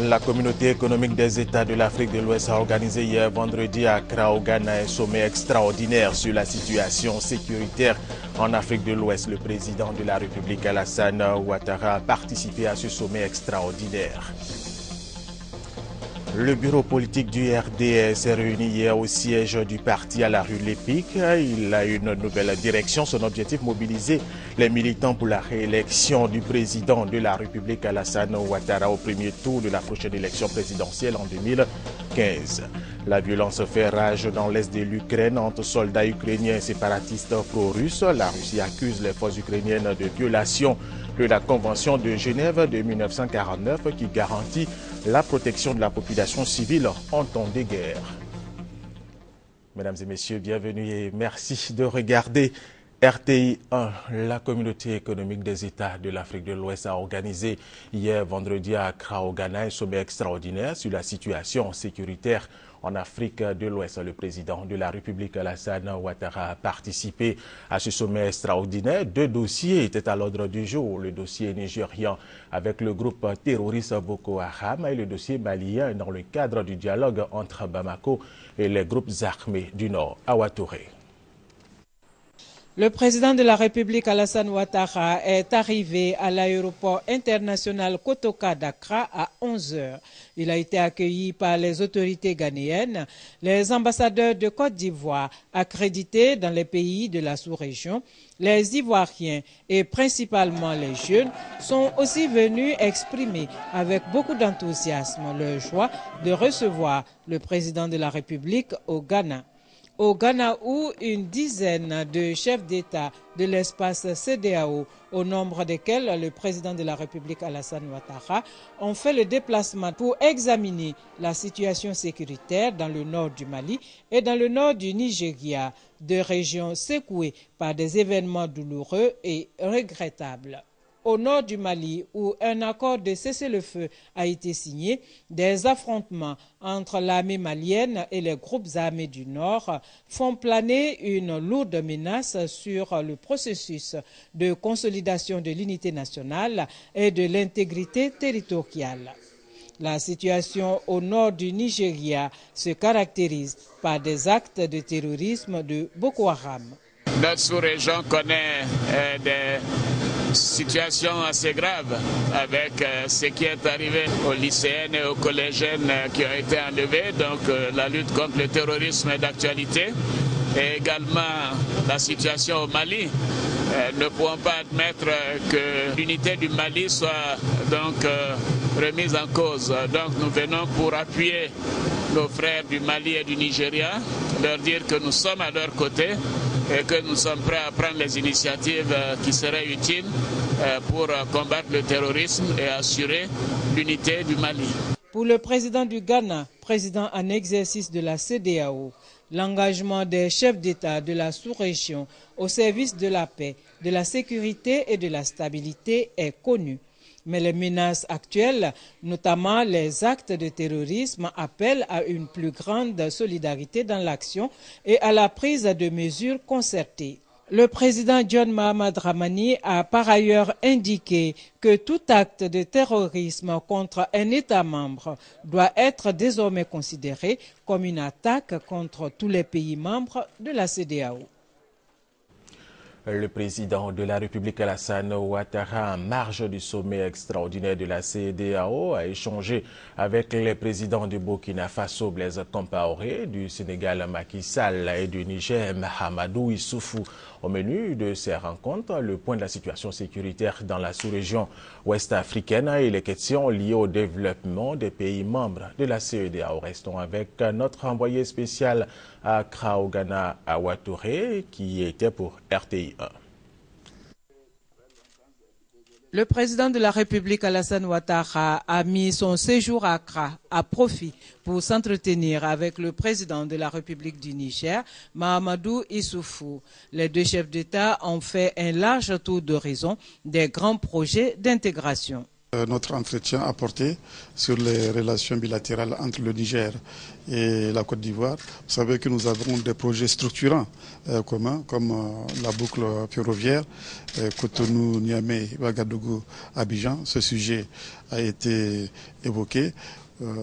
La communauté économique des États de l'Afrique de l'Ouest a organisé hier vendredi à Accra, au Ghana, un sommet extraordinaire sur la situation sécuritaire en Afrique de l'Ouest. Le président de la République, Alassane Ouattara, a participé à ce sommet extraordinaire. Le bureau politique du RDS s'est réuni hier au siège du parti à la rue Lépic. Il a une nouvelle direction. Son objectif, mobiliser les militants pour la réélection du président de la République, Alassane Ouattara, au premier tour de la prochaine élection présidentielle en 2015. La violence fait rage dans l'est de l'Ukraine entre soldats ukrainiens et séparatistes pro-russes. La Russie accuse les forces ukrainiennes de violation de la Convention de Genève de 1949 qui garantit la protection de la population civile en temps de guerre. Mesdames et messieurs, bienvenue et merci de regarder RTI 1. La communauté économique des États de l'Afrique de l'Ouest a organisé hier vendredi à Accra, au Ghana, un sommet extraordinaire sur la situation sécuritaire en Afrique de l'Ouest. Le président de la République, Alassane Ouattara, a participé à ce sommet extraordinaire. Deux dossiers étaient à l'ordre du jour. Le dossier nigérian avec le groupe terroriste Boko Haram et le dossier malien dans le cadre du dialogue entre Bamako et les groupes armés du Nord. Awa Touré. Le président de la République, Alassane Ouattara, est arrivé à l'aéroport international Kotoka d'Accra à 11 h. Il a été accueilli par les autorités ghanéennes, les ambassadeurs de Côte d'Ivoire accrédités dans les pays de la sous-région, les Ivoiriens et principalement les jeunes sont aussi venus exprimer avec beaucoup d'enthousiasme leur joie de recevoir le président de la République au Ghana. Au Ghana, où une dizaine de chefs d'État de l'espace CEDEAO, au nombre desquels le président de la République Alassane Ouattara, ont fait le déplacement pour examiner la situation sécuritaire dans le nord du Mali et dans le nord du Nigeria, deux régions secouées par des événements douloureux et regrettables. Au nord du Mali, où un accord de cessez-le-feu a été signé, des affrontements entre l'armée malienne et les groupes armés du Nord font planer une lourde menace sur le processus de consolidation de l'unité nationale et de l'intégrité territoriale. La situation au nord du Nigeria se caractérise par des actes de terrorisme de Boko Haram. Notre sous-région connaît des situation assez grave avec ce qui est arrivé aux lycéennes et aux collégiennes qui ont été enlevés. Donc la lutte contre le terrorisme est d'actualité. Et également la situation au Mali. Ne pouvons pas admettre que l'unité du Mali soit donc remise en cause. Donc nous venons pour appuyer nos frères du Mali et du Nigeria, leur dire que nous sommes à leur côté et que nous sommes prêts à prendre les initiatives qui seraient utiles pour combattre le terrorisme et assurer l'unité du Mali. Pour le président du Ghana, président en exercice de la CEDEAO, l'engagement des chefs d'État de la sous-région au service de la paix, de la sécurité et de la stabilité est connu. Mais les menaces actuelles, notamment les actes de terrorisme, appellent à une plus grande solidarité dans l'action et à la prise de mesures concertées. Le président John Mahamad Dramani a par ailleurs indiqué que tout acte de terrorisme contre un État membre doit être désormais considéré comme une attaque contre tous les pays membres de la CEDEAO. Le président de la République, Alassane Ouattara, en marge du sommet extraordinaire de la CEDEAO, a échangé avec les présidents du Burkina Faso, Blaise Compaoré, du Sénégal, Macky Sall, et du Niger, Mahamadou Issoufou. Au menu de ces rencontres, le point de la situation sécuritaire dans la sous-région ouest-africaine et les questions liées au développement des pays membres de la CEDEAO. Restons avec notre envoyé spécial à Accra, au Ghana, Awa Touré, qui était pour RTI 1. Le président de la République, Alassane Ouattara, a mis son séjour à Accra à profit pour s'entretenir avec le président de la République du Niger, Mahamadou Issoufou. Les deux chefs d'État ont fait un large tour d'horizon des grands projets d'intégration. Notre entretien a porté sur les relations bilatérales entre le Niger et la Côte d'Ivoire. Vous savez que nous avons des projets structurants communs, comme la boucle ferroviaire Cotonou, Niamey, Ouagadougou, Abidjan. Ce sujet a été évoqué.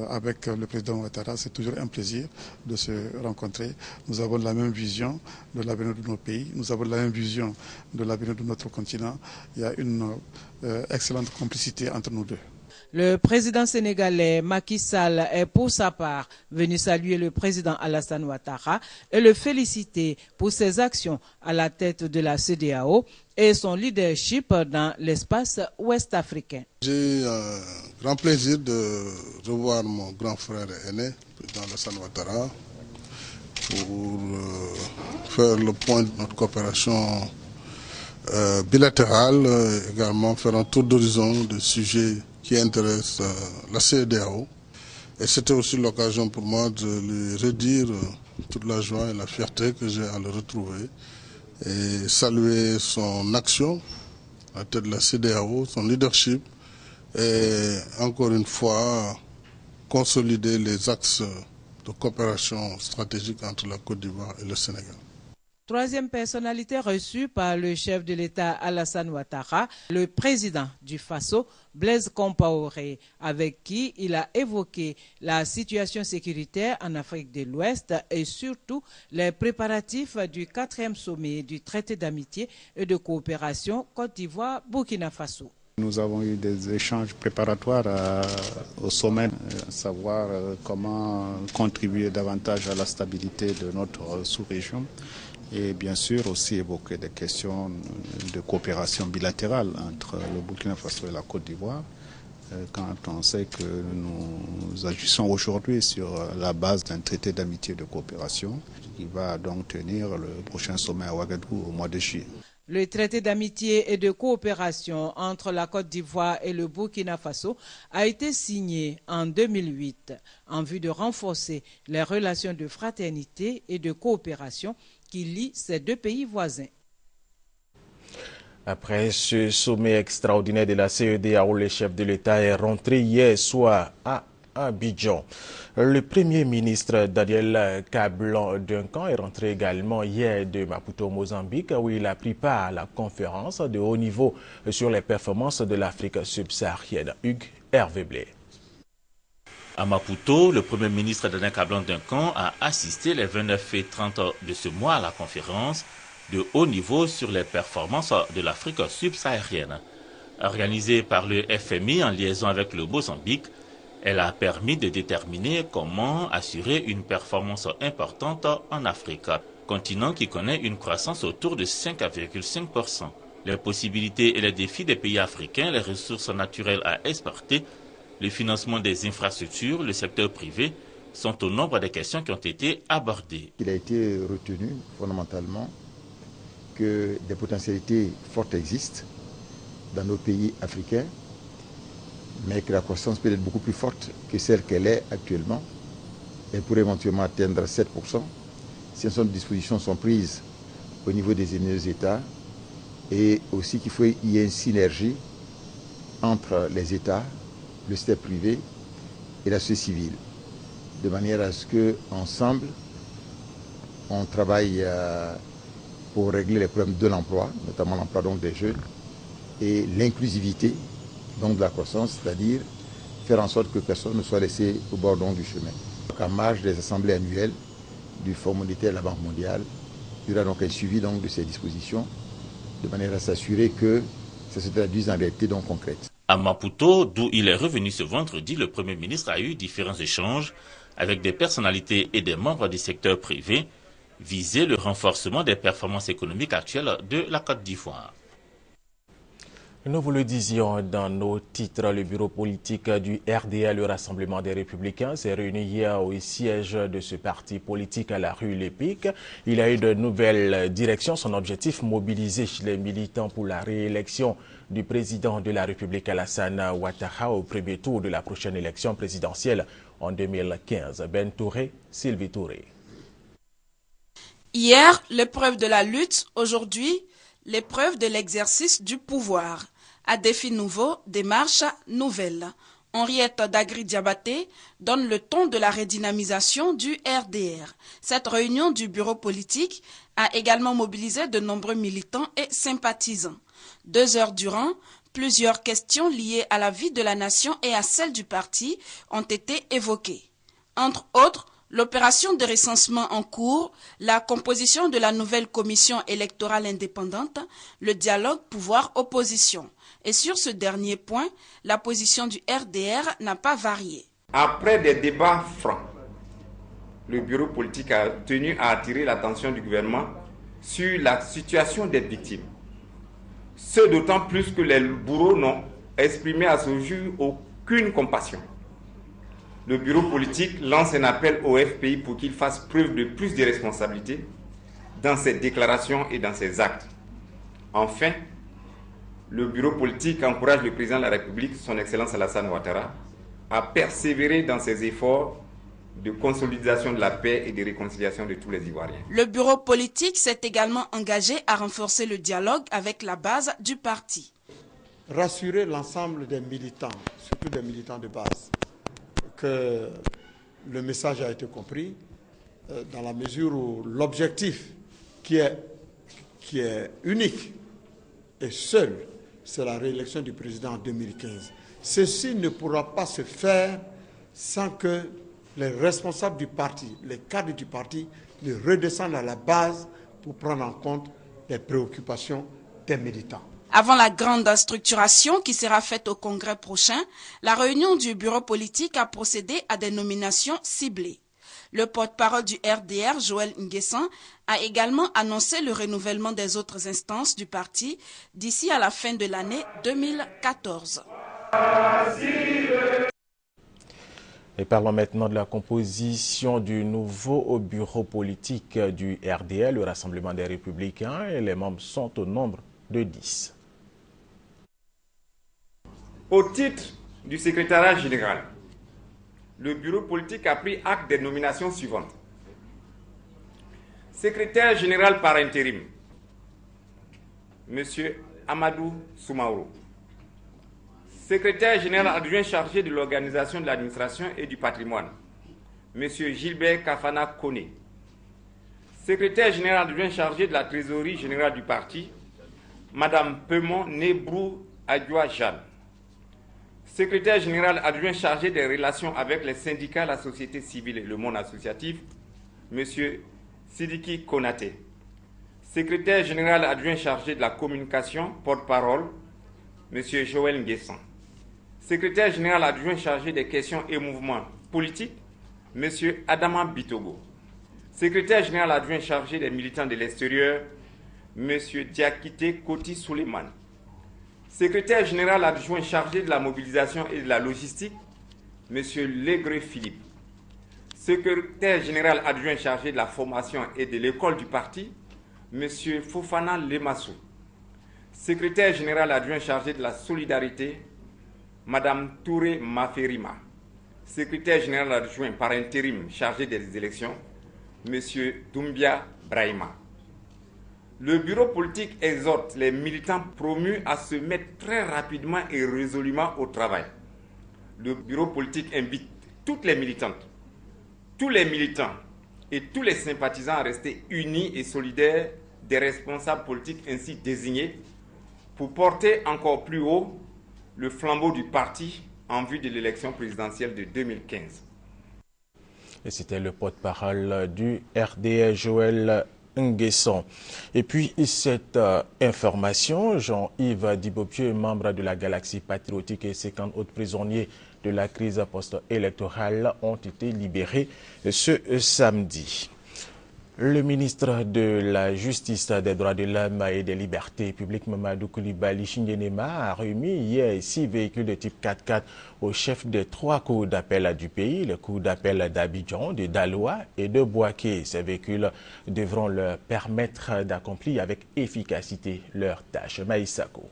Avec le président Ouattara, c'est toujours un plaisir de se rencontrer. Nous avons la même vision de l'avenir de nos pays, nous avons la même vision de l'avenir de notre continent. Il y a une excellente complicité entre nous deux. Le président sénégalais Macky Sall est pour sa part venu saluer le président Alassane Ouattara et le féliciter pour ses actions à la tête de la CEDEAO et son leadership dans l'espace ouest-africain. J'ai un grand plaisir de revoir mon grand frère aîné, le président Alassane Ouattara, pour faire le point de notre coopération bilatérale, également faire un tour d'horizon de sujets qui intéressent la CEDEAO. Et c'était aussi l'occasion pour moi de lui redire toute la joie et la fierté que j'ai à le retrouver et saluer son action à la tête de la CEDEAO, son leadership et encore une fois consolider les axes de coopération stratégique entre la Côte d'Ivoire et le Sénégal. Troisième personnalité reçue par le chef de l'État Alassane Ouattara, le président du Faso, Blaise Compaoré, avec qui il a évoqué la situation sécuritaire en Afrique de l'Ouest et surtout les préparatifs du 4e sommet du traité d'amitié et de coopération Côte d'Ivoire-Burkina Faso. Nous avons eu des échanges préparatoires au sommet, savoir comment contribuer davantage à la stabilité de notre sous-région. Et bien sûr aussi évoquer des questions de coopération bilatérale entre le Burkina Faso et la Côte d'Ivoire, quand on sait que nous agissons aujourd'hui sur la base d'un traité d'amitié et de coopération qui va donc tenir le prochain sommet à Ouagadougou au mois de juillet. Le traité d'amitié et de coopération entre la Côte d'Ivoire et le Burkina Faso a été signé en 2008 en vue de renforcer les relations de fraternité et de coopération qui lie ces deux pays voisins. Après ce sommet extraordinaire de la CEDEAO, le chef de l'État est rentré hier soir à Abidjan. Le Premier ministre Daniel Kablan-Duncan est rentré également hier de Maputo, Mozambique, où il a pris part à la conférence de haut niveau sur les performances de l'Afrique subsaharienne. Hugues Hervé Blé. À Maputo, le Premier ministre Daniel Kablan-Duncan a assisté les 29 et 30 de ce mois à la conférence de haut niveau sur les performances de l'Afrique subsaharienne. Organisée par le FMI en liaison avec le Mozambique, elle a permis de déterminer comment assurer une performance importante en Afrique, continent qui connaît une croissance autour de 5,5%. Les possibilités et les défis des pays africains, les ressources naturelles à exporter, le financement des infrastructures, le secteur privé sont au nombre des questions qui ont été abordées. Il a été retenu fondamentalement que des potentialités fortes existent dans nos pays africains, mais que la croissance peut être beaucoup plus forte que celle qu'elle est actuellement. Elle pourrait éventuellement atteindre 7%. Certaines dispositions sont prises au niveau des États et aussi qu'il faut y ait une synergie entre les États, le secteur privé et la société civile, de manière à ce qu'ensemble, on travaille pour régler les problèmes de l'emploi, notamment l'emploi des jeunes, et l'inclusivité donc de la croissance, c'est-à-dire faire en sorte que personne ne soit laissé au bord du chemin. En marge des assemblées annuelles du Fonds monétaire de la Banque mondiale, il y aura donc un suivi donc de ces dispositions, de manière à s'assurer que ça se traduise en réalité donc concrète. À Maputo, d'où il est revenu ce vendredi, le Premier ministre a eu différents échanges avec des personnalités et des membres du secteur privé, visant le renforcement des performances économiques actuelles de la Côte d'Ivoire. Nous vous le disions dans nos titres, le bureau politique du RDA, le Rassemblement des Républicains, s'est réuni hier au siège de ce parti politique à la rue Lépic. Il a eu de nouvelles directions. Son objectif, mobiliser les militants pour la réélection du président de la République Alassane Ouattara au premier tour de la prochaine élection présidentielle en 2015. Ben Touré, Sylvie Touré. Hier, l'épreuve de la lutte, aujourd'hui, l'épreuve de l'exercice du pouvoir. À défi nouveau, démarche nouvelle. Henriette Dagri-Diabaté donne le ton de la redynamisation du RDR. Cette réunion du bureau politique a également mobilisé de nombreux militants et sympathisants. 2 heures durant, plusieurs questions liées à la vie de la nation et à celle du parti ont été évoquées. Entre autres, l'opération de recensement en cours, la composition de la nouvelle commission électorale indépendante, le dialogue pouvoir-opposition. Et sur ce dernier point, la position du RDR n'a pas varié. Après des débats francs, le bureau politique a tenu à attirer l'attention du gouvernement sur la situation des victimes. Ce d'autant plus que les bourreaux n'ont exprimé à ce jour aucune compassion. Le bureau politique lance un appel au FPI pour qu'il fasse preuve de plus de responsabilité dans ses déclarations et dans ses actes. Enfin, le bureau politique encourage le président de la République, son Excellence Alassane Ouattara, à persévérer dans ses efforts de consolidation de la paix et de réconciliation de tous les Ivoiriens. Le bureau politique s'est également engagé à renforcer le dialogue avec la base du parti. Rassurer l'ensemble des militants, surtout des militants de base, que le message a été compris dans la mesure où l'objectif qui est unique et seul, c'est la réélection du président en 2015. Ceci ne pourra pas se faire sans que les responsables du parti, les cadres du parti, ne redescendent à la base pour prendre en compte les préoccupations des militants. Avant la grande structuration qui sera faite au congrès prochain, la réunion du bureau politique a procédé à des nominations ciblées. Le porte-parole du RDR, Joël Nguessan, a également annoncé le renouvellement des autres instances du parti d'ici à la fin de l'année 2014. Et parlons maintenant de la composition du nouveau bureau politique du RDR, le Rassemblement des Républicains, et les membres sont au nombre de 10. Au titre du secrétariat général, le bureau politique a pris acte des nominations suivantes. Secrétaire général par intérim, M. Amadou Soumaoro. Secrétaire général adjoint chargé de l'organisation de l'administration et du patrimoine, M. Gilbert Kafana Kone. Secrétaire général adjoint chargé de la trésorerie générale du parti, Mme Pemon Nebrou Adjoua Jeanne. Secrétaire général adjoint chargé des relations avec les syndicats, la société civile et le monde associatif, M. Sidiki Konaté. Secrétaire général adjoint chargé de la communication, porte-parole, M. Joël Nguessan. Secrétaire général adjoint chargé des questions et mouvements politiques, M. Adama Bitogo. Secrétaire général adjoint chargé des militants de l'extérieur, M. Diakité Koti Souleymane. Secrétaire général adjoint chargé de la mobilisation et de la logistique, M. Legré Philippe. Secrétaire général adjoint chargé de la formation et de l'école du parti, M. Fofana Lemassou. Secrétaire général adjoint chargé de la solidarité, Mme Touré Maferima. Secrétaire général adjoint par intérim chargé des élections, M. Doumbia Brahima. Le bureau politique exhorte les militants promus à se mettre très rapidement et résolument au travail. Le bureau politique invite toutes les militantes, tous les militants et tous les sympathisants à rester unis et solidaires des responsables politiques ainsi désignés pour porter encore plus haut le flambeau du parti en vue de l'élection présidentielle de 2015. Et c'était le porte-parole du RDR, Joël Nguessan. Et puis cette information, Jean-Yves Dibopieux, membre de la Galaxie Patriotique, et 50 autres prisonniers de la crise post-électorale ont été libérés ce samedi. Le ministre de la Justice, des Droits de l'Homme et des Libertés publiques, Mamadou Koulibaly Chingenema, a remis hier 6 véhicules de type 4x4 au chef des 3 cours d'appel du pays, le cours d'appel d'Abidjan, de Daloa et de Bouaké. Ces véhicules devront leur permettre d'accomplir avec efficacité leurs tâches. Maïsako.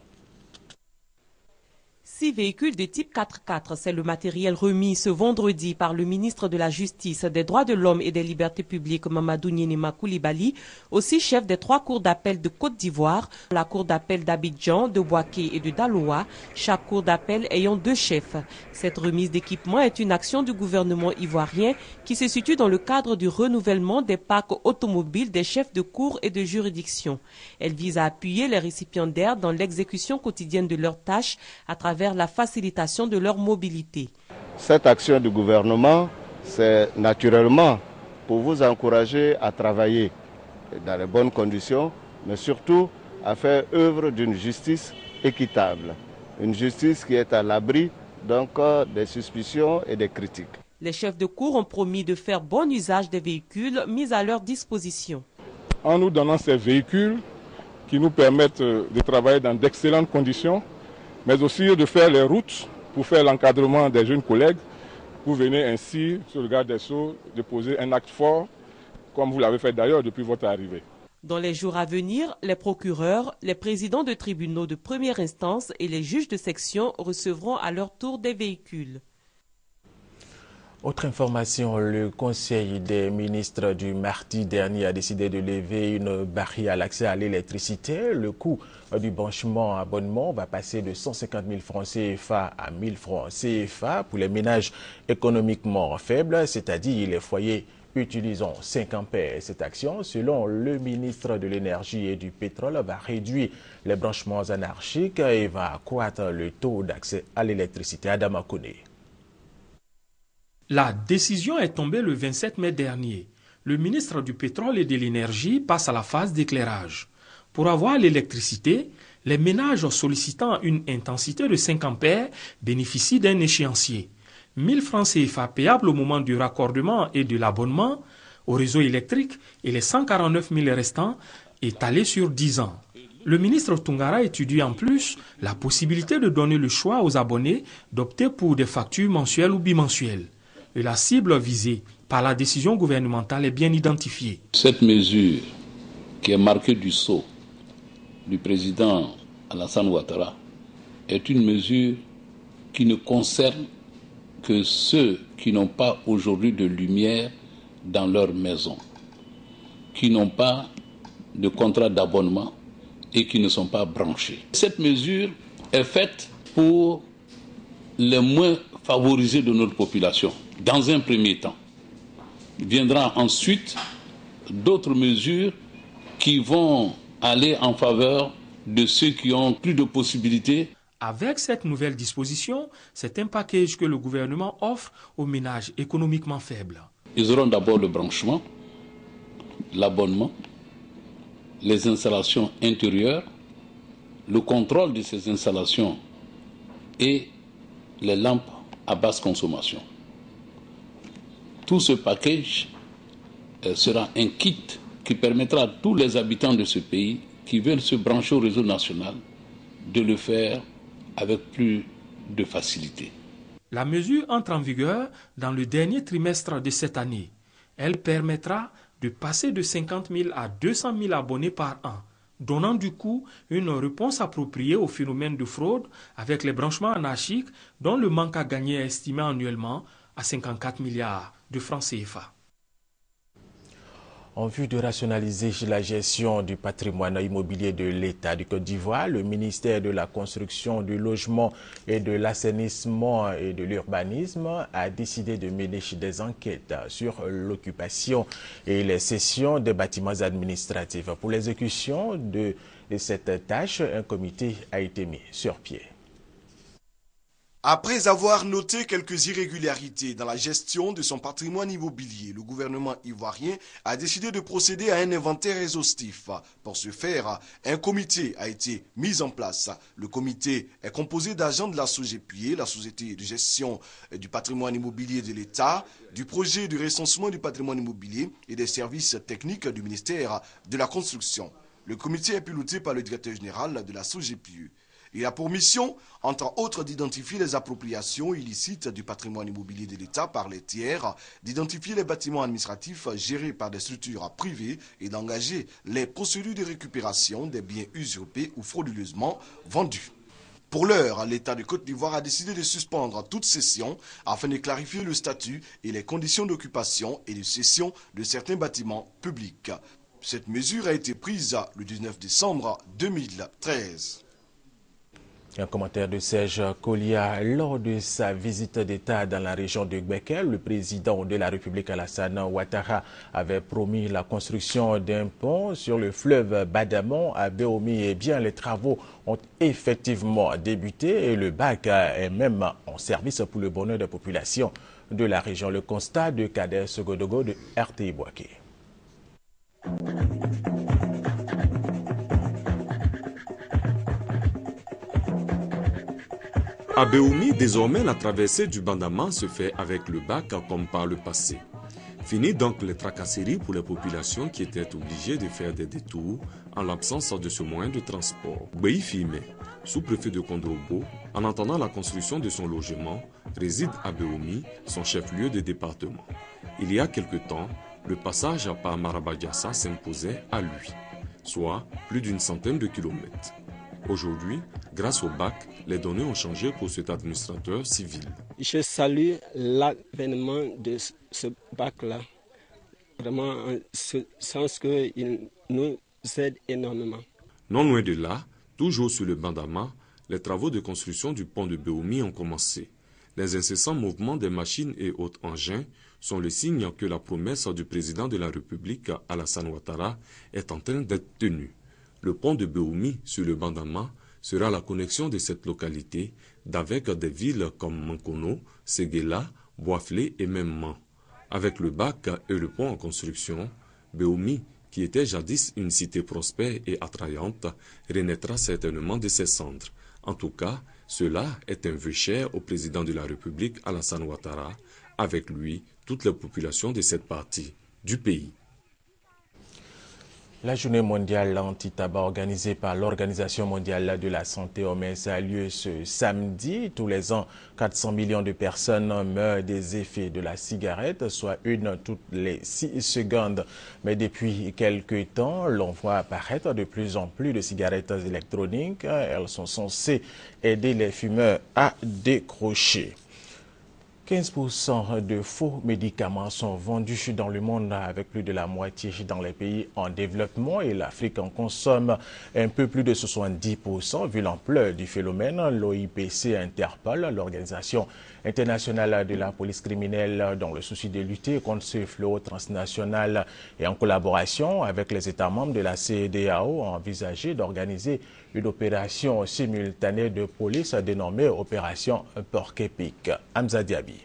6 véhicules de type 4x4. C'est le matériel remis ce vendredi par le ministre de la Justice, des Droits de l'Homme et des Libertés publiques, Mamadou Niénema Koulibaly, aussi chef des 3 cours d'appel de Côte d'Ivoire, la cour d'appel d'Abidjan, de Bouaké et de Daloa, chaque cour d'appel ayant 2 chefs. Cette remise d'équipement est une action du gouvernement ivoirien qui se situe dans le cadre du renouvellement des parcs automobiles des chefs de cour et de juridiction. Elle vise à appuyer les récipiendaires dans l'exécution quotidienne de leurs tâches à travers la facilitation de leur mobilité. Cette action du gouvernement, c'est naturellement pour vous encourager à travailler dans les bonnes conditions, mais surtout à faire œuvre d'une justice équitable. Une justice qui est à l'abri donc des suspicions et des critiques. Les chefs de cour ont promis de faire bon usage des véhicules mis à leur disposition. En nous donnant ces véhicules qui nous permettent de travailler dans d'excellentes conditions, mais aussi de faire les routes pour faire l'encadrement des jeunes collègues. Vous venez ainsi, sur le garde des Sceaux, de poser un acte fort, comme vous l'avez fait d'ailleurs depuis votre arrivée. Dans les jours à venir, les procureurs, les présidents de tribunaux de première instance et les juges de section recevront à leur tour des véhicules. Autre information, le Conseil des ministres du mardi dernier a décidé de lever une barrière à l'accès à l'électricité. Le coût du branchement abonnement va passer de 150 000 francs CFA à 1 000 francs CFA pour les ménages économiquement faibles, c'est-à-dire les foyers utilisant 5 ampères. Cette action, selon le ministre de l'Énergie et du Pétrole, va réduire les branchements anarchiques et va accroître le taux d'accès à l'électricité. Adama Kone. La décision est tombée le 27 mai dernier. Le ministre du Pétrole et de l'Énergie passe à la phase d'éclairage. Pour avoir l'électricité, les ménages sollicitant une intensité de 5 ampères bénéficient d'un échéancier. 1 000 francs CFA payables au moment du raccordement et de l'abonnement au réseau électrique et les 149 000 restants étalés sur 10 ans. Le ministre Tungara étudie en plus la possibilité de donner le choix aux abonnés d'opter pour des factures mensuelles ou bimensuelles. Et la cible visée par la décision gouvernementale est bien identifiée. Cette mesure qui est marquée du sceau du président Alassane Ouattara est une mesure qui ne concerne que ceux qui n'ont pas aujourd'hui de lumière dans leur maison, qui n'ont pas de contrat d'abonnement et qui ne sont pas branchés. Cette mesure est faite pour les moins favorisés de notre population. Dans un premier temps, viendra ensuite d'autres mesures qui vont aller en faveur de ceux qui ont plus de possibilités. Avec cette nouvelle disposition, c'est un package que le gouvernement offre aux ménages économiquement faibles. Ils auront d'abord le branchement, l'abonnement, les installations intérieures, le contrôle de ces installations et les lampes à basse consommation. Tout ce package sera un kit qui permettra à tous les habitants de ce pays qui veulent se brancher au réseau national de le faire avec plus de facilité. La mesure entre en vigueur dans le dernier trimestre de cette année. Elle permettra de passer de 50 000 à 200 000 abonnés par an, donnant du coup une réponse appropriée au phénomène de fraude avec les branchements anarchiques dont le manque à gagner est estimé annuellement à 54 milliards de francs CFA. En vue de rationaliser la gestion du patrimoine immobilier de l'État du Côte d'Ivoire, le ministère de la Construction, du Logement et de l'Assainissement et de l'Urbanisme a décidé de mener des enquêtes sur l'occupation et les cessions des bâtiments administratifs. Pour l'exécution de cette tâche, un comité a été mis sur pied. Après avoir noté quelques irrégularités dans la gestion de son patrimoine immobilier, le gouvernement ivoirien a décidé de procéder à un inventaire exhaustif. Pour ce faire, un comité a été mis en place. Le comité est composé d'agents de la SOGEPIE, la Société de gestion du patrimoine immobilier de l'État, du projet de recensement du patrimoine immobilier et des services techniques du ministère de la Construction. Le comité est piloté par le directeur général de la SOGEPIE. Il a pour mission, entre autres, d'identifier les appropriations illicites du patrimoine immobilier de l'État par les tiers, d'identifier les bâtiments administratifs gérés par des structures privées et d'engager les procédures de récupération des biens usurpés ou frauduleusement vendus. Pour l'heure, l'État de Côte d'Ivoire a décidé de suspendre toute session afin de clarifier le statut et les conditions d'occupation et de cession de certains bâtiments publics. Cette mesure a été prise le 19 décembre 2013. Un commentaire de Serge Kolia. Lors de sa visite d'État dans la région de Gbeke, le président de la République Alassane Ouattara avait promis la construction d'un pont sur le fleuve Badamon à Béomi. Eh bien, les travaux ont effectivement débuté et le bac est même en service pour le bonheur des populations de la région. Le constat de Kader Segodogo de RTI Boaké. À Béoumi, désormais, la traversée du Bandama se fait avec le bac comme par le passé. Fini donc les tracasseries pour les populations qui étaient obligées de faire des détours en l'absence de ce moyen de transport. Béi Fime, sous-préfet de Kondrobo, en attendant la construction de son logement, réside à Béoumi, son chef-lieu de département. Il y a quelque temps, le passage par Marabadiassa s'imposait à lui, soit plus d'une centaine de kilomètres. Aujourd'hui, grâce au bac, les données ont changé pour cet administrateur civil. Je salue l'avènement de ce bac-là, vraiment en ce sens qu'il nous aide énormément. Non loin de là, toujours sur le Bandama, les travaux de construction du pont de Béoumi ont commencé. Les incessants mouvements des machines et autres engins sont le signe que la promesse du président de la République, Alassane Ouattara, est en train d'être tenue. Le pont de Béoumi sur le Bandama sera la connexion de cette localité d'avec des villes comme Mankono, Séguéla, Boaflé et même Man. Avec le bac et le pont en construction, Béoumi, qui était jadis une cité prospère et attrayante, renaîtra certainement de ses cendres. En tout cas, cela est un vœu cher au président de la République, Alassane Ouattara, avec lui toute la population de cette partie du pays. La journée mondiale anti-tabac organisée par l'Organisation mondiale de la santé OMS a lieu ce samedi. Tous les ans, 400 millions de personnes meurent des effets de la cigarette, soit une toutes les 6 secondes. Mais depuis quelques temps, l'on voit apparaître de plus en plus de cigarettes électroniques. Elles sont censées aider les fumeurs à décrocher. 15% de faux médicaments sont vendus dans le monde, avec plus de la moitié dans les pays en développement, et l'Afrique en consomme un peu plus de 70%. Vu l'ampleur du phénomène, l'OIPC interpelle l'Organisation internationale de la police criminelle dans le souci de lutter contre ce fléau transnational et en collaboration avec les États membres de la CEDEAO a envisagé d'organiser une opération simultanée de police dénommée Opération Porc-Épic. Hamza Diaby.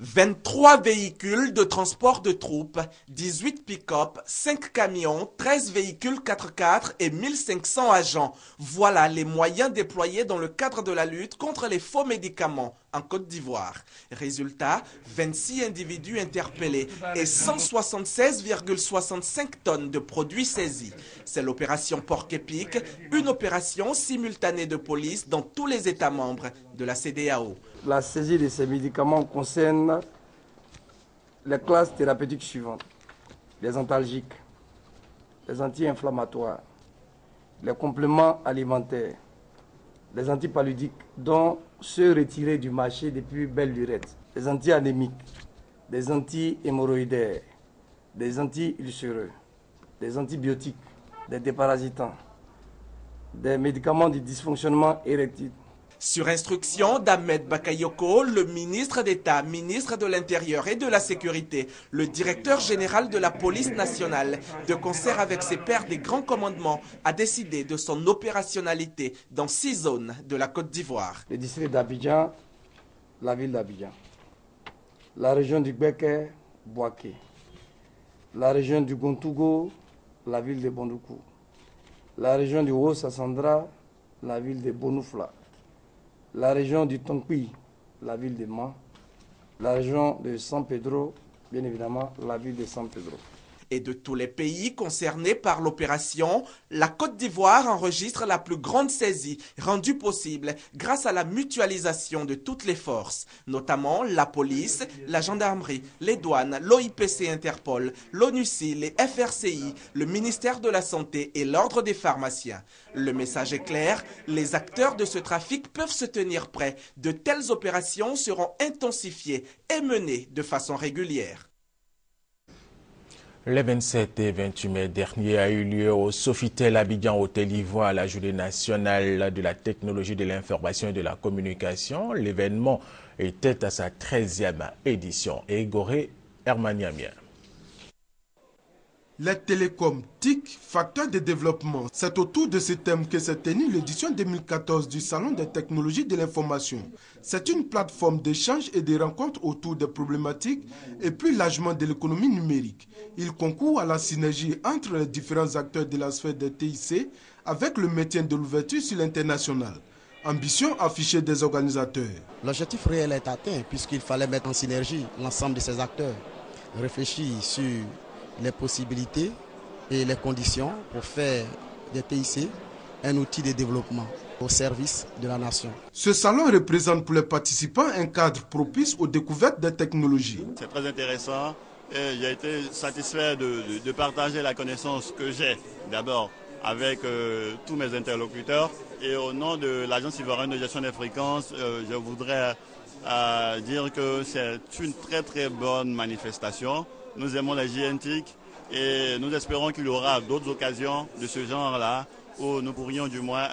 23 véhicules de transport de troupes, 18 pick-up, 5 camions, 13 véhicules 4x4 et 1500 agents. Voilà les moyens déployés dans le cadre de la lutte contre les faux médicaments en Côte d'Ivoire. Résultat, 26 individus interpellés et 176,65 tonnes de produits saisis. C'est l'opération Porc-Épic, une opération simultanée de police dans tous les États membres de la CEDEAO. La saisie de ces médicaments concerne les classes thérapeutiques suivantes: les antalgiques, les anti-inflammatoires, les compléments alimentaires, les antipaludiques, dont ceux retirés du marché depuis belle lurette, les anti-anémiques, des anti-hémorroïdaires, des anti-ulcéreux, des antibiotiques, des déparasitants, des médicaments du dysfonctionnement érectile. Sur instruction d'Ahmed Bakayoko, le ministre d'État, ministre de l'Intérieur et de la Sécurité, le directeur général de la police nationale, de concert avec ses pairs des grands commandements, a décidé de son opérationnalité dans 6 zones de la Côte d'Ivoire. Le district d'Abidjan, la ville d'Abidjan, la région du Gbeke, Boaké, la région du Gontougo, la ville de Bondoukou, la région du Haut-Sassandra, la ville de Bonoufla, la région du Tonkui, la ville de Man, la région de San Pedro, bien évidemment la ville de San Pedro. Et de tous les pays concernés par l'opération, la Côte d'Ivoire enregistre la plus grande saisie rendue possible grâce à la mutualisation de toutes les forces, notamment la police, la gendarmerie, les douanes, l'OIPC Interpol, l'ONUCI, les FRCI, le ministère de la Santé et l'Ordre des pharmaciens. Le message est clair, les acteurs de ce trafic peuvent se tenir prêts. De telles opérations seront intensifiées et menées de façon régulière. Les 27 et 28 mai dernier a eu lieu au Sofitel Abidjan Hôtel Ivoire la Journée nationale de la technologie de l'information et de la communication. L'événement était à sa 13e édition. Égoré Hermaniamien. Les télécoms, TIC, facteurs de développement. C'est autour de ce thème que s'est tenue l'édition 2014 du Salon des technologies de l'information. C'est une plateforme d'échange et de rencontres autour des problématiques et plus largement de l'économie numérique. Il concourt à la synergie entre les différents acteurs de la sphère des TIC avec le maintien de l'ouverture sur l'international. Ambition affichée des organisateurs. L'objectif réel est atteint puisqu'il fallait mettre en synergie l'ensemble de ces acteurs, réfléchir sur les possibilités et les conditions pour faire des TIC un outil de développement au service de la nation. Ce salon représente pour les participants un cadre propice aux découvertes des technologies. C'est très intéressant et j'ai été satisfait de partager la connaissance que j'ai d'abord avec tous mes interlocuteurs. Et au nom de l'Agence ivoirienne de gestion des fréquences, je voudrais dire que c'est une très bonne manifestation. Nous aimons les JNTIC et nous espérons qu'il y aura d'autres occasions de ce genre-là où nous pourrions du moins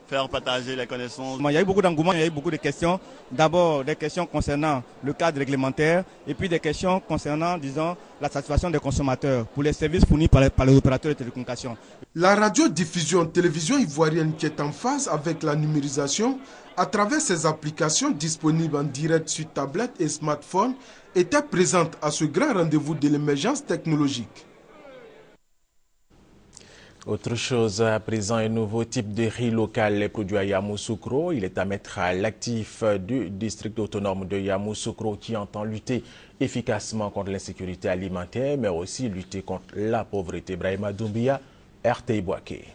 faire partager les connaissances. Il y a eu beaucoup d'engouement, il y a eu beaucoup de questions. D'abord des questions concernant le cadre réglementaire et puis des questions concernant, disons, la satisfaction des consommateurs pour les services fournis par les opérateurs de télécommunications. La radiodiffusion télévision ivoirienne qui est en phase avec la numérisation à travers ses applications disponibles en direct sur tablette et smartphone était présente à ce grand rendez-vous de l'émergence technologique. Autre chose, à présent, un nouveau type de riz local est produit à Yamoussoukro. Il est à mettre à l'actif du district autonome de Yamoussoukro qui entend lutter efficacement contre l'insécurité alimentaire, mais aussi lutter contre la pauvreté. Brahima Doumbia, RTI Boaké.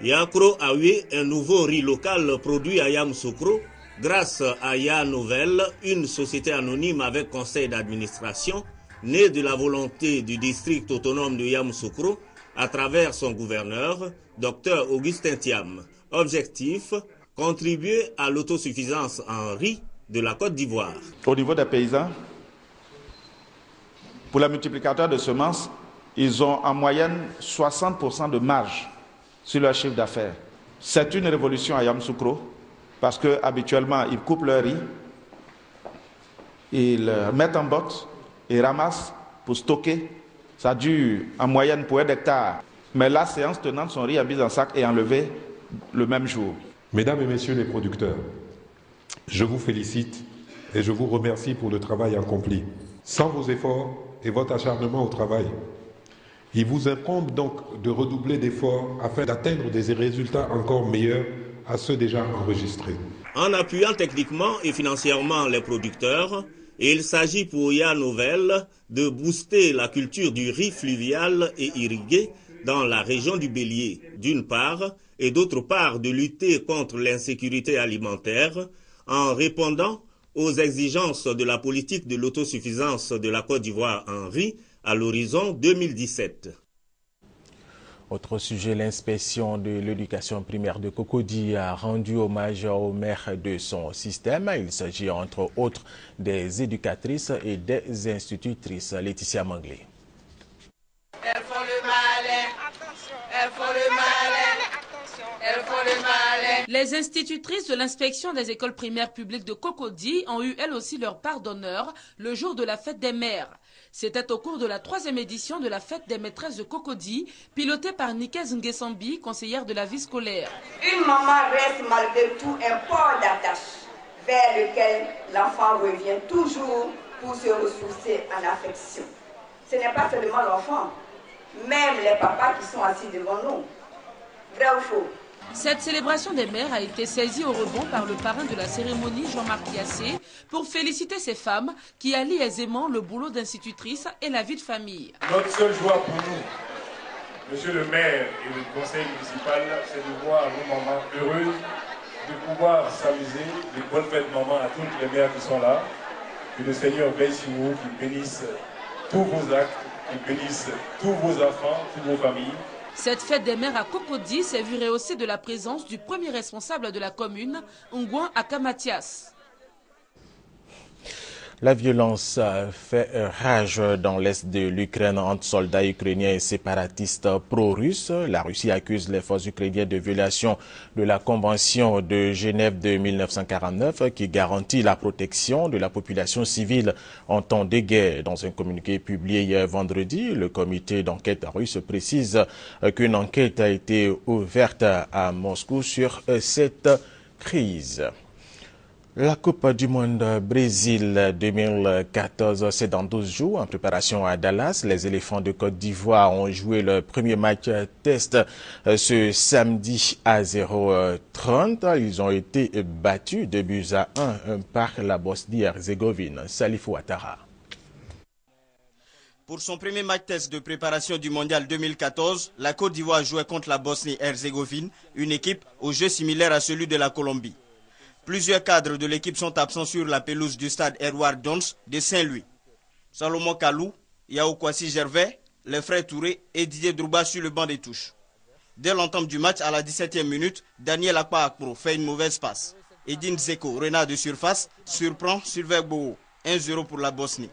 Yakro a eu un nouveau riz local produit à Yamoussoukro grâce à Ya Nouvelle, une société anonyme avec conseil d'administration, née de la volonté du district autonome de Yamoussoukro à travers son gouverneur, Dr Augustin Thiam. Objectif, contribuer à l'autosuffisance en riz de la Côte d'Ivoire. Au niveau des paysans, pour les multiplicateurs de semences, ils ont en moyenne 60% de marge sur leur chiffre d'affaires. C'est une révolution à Yamoussoukro parce qu'habituellement, ils coupent leur riz, ils le mettent en box et ramassent pour stocker. Ça dure en moyenne pour 1 hectare. Mais la séance tenante, son riz est mis en sac et enlevé le même jour. Mesdames et messieurs les producteurs, je vous félicite et je vous remercie pour le travail accompli. Sans vos efforts et votre acharnement au travail, il vous incombe donc de redoubler d'efforts afin d'atteindre des résultats encore meilleurs à ceux déjà enregistrés. En appuyant techniquement et financièrement les producteurs, il s'agit pour Ya Nouvelle de booster la culture du riz fluvial et irrigué dans la région du Bélier, d'une part, et d'autre part de lutter contre l'insécurité alimentaire en répondant aux exigences de la politique de l'autosuffisance de la Côte d'Ivoire en riz à l'horizon 2017. Autre sujet, l'inspection de l'éducation primaire de Cocody a rendu hommage au maire de son système. Il s'agit entre autres des éducatrices et des institutrices. Laetitia Manglé. Elles font le malin. Attention. Elles font le malin. Elles font le malin. Les institutrices de l'inspection des écoles primaires publiques de Cocody ont eu elles aussi leur part d'honneur le jour de la fête des mères. C'était au cours de la 3e édition de la fête des maîtresses de Cocody, pilotée par Nikez Nguessambi, conseillère de la vie scolaire. Une maman reste malgré tout un port d'attache vers lequel l'enfant revient toujours pour se ressourcer en affection. Ce n'est pas seulement l'enfant, même les papas qui sont assis devant nous. Vrai ou faux? Cette célébration des mères a été saisie au rebond par le parrain de la cérémonie, Jean-Marc Yassé, pour féliciter ces femmes qui allient aisément le boulot d'institutrice et la vie de famille. Notre seule joie pour nous, monsieur le maire et le conseil municipal, c'est de voir nos mamans heureuses, de pouvoir s'amuser, de bonnes fêtes maman à toutes les mères qui sont là. Que le Seigneur veille sur vous, qu'il bénisse tous vos actes, qu'il bénisse tous vos enfants, toutes vos familles. Cette fête des mères à Cocody s'est vue rehaussée de la présence du premier responsable de la commune, Ngouan Akamatias. La violence fait rage dans l'est de l'Ukraine entre soldats ukrainiens et séparatistes pro-russes. La Russie accuse les forces ukrainiennes de violation de la Convention de Genève de 1949 qui garantit la protection de la population civile en temps de guerre. Dans un communiqué publié hier vendredi, le comité d'enquête russe précise qu'une enquête a été ouverte à Moscou sur cette crise. La Coupe du Monde Brésil 2014, c'est dans 12 jours. En préparation à Dallas, les éléphants de Côte d'Ivoire ont joué le premier match test ce samedi à 0h30. Ils ont été battus 2-1 par la Bosnie-Herzégovine. Salif Ouattara. Pour son premier match test de préparation du Mondial 2014, la Côte d'Ivoire jouait contre la Bosnie-Herzégovine, une équipe au jeu similaire à celui de la Colombie. Plusieurs cadres de l'équipe sont absents sur la pelouse du stade Edouard Dons de Saint-Louis. Salomon Kalou, Yao Kwasi Gervais, les frères Touré et Didier Drouba sur le banc des touches. Dès l'entame du match, à la 17e minute, Daniel Akpa-Akpro fait une mauvaise passe. Edine Zeko, renard de surface, surprend Sylvain Boho, 1-0 pour la Bosnie.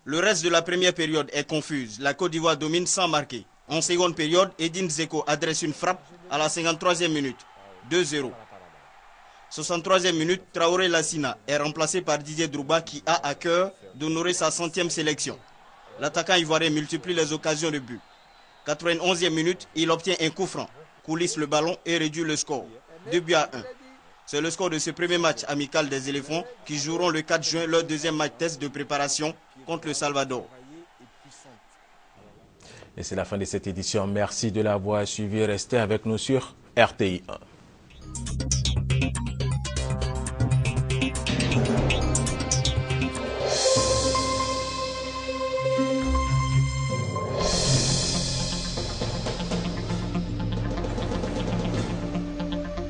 Le reste de la première période est confuse. La Côte d'Ivoire domine sans marquer. En seconde période, Edine Zeko adresse une frappe à la 53e minute, 2-0. 63e minute, Traoré Lassina est remplacé par Didier Drouba qui a à cœur d'honorer sa 100e sélection. L'attaquant ivoirien multiplie les occasions de but. 91e minute, il obtient un coup franc, coulisse le ballon et réduit le score, 2-1. C'est le score de ce premier match amical des éléphants qui joueront le 4 juin leur deuxième match test de préparation contre le Salvador. Et c'est la fin de cette édition. Merci de l'avoir suivi. Restez avec nous sur RTI 1.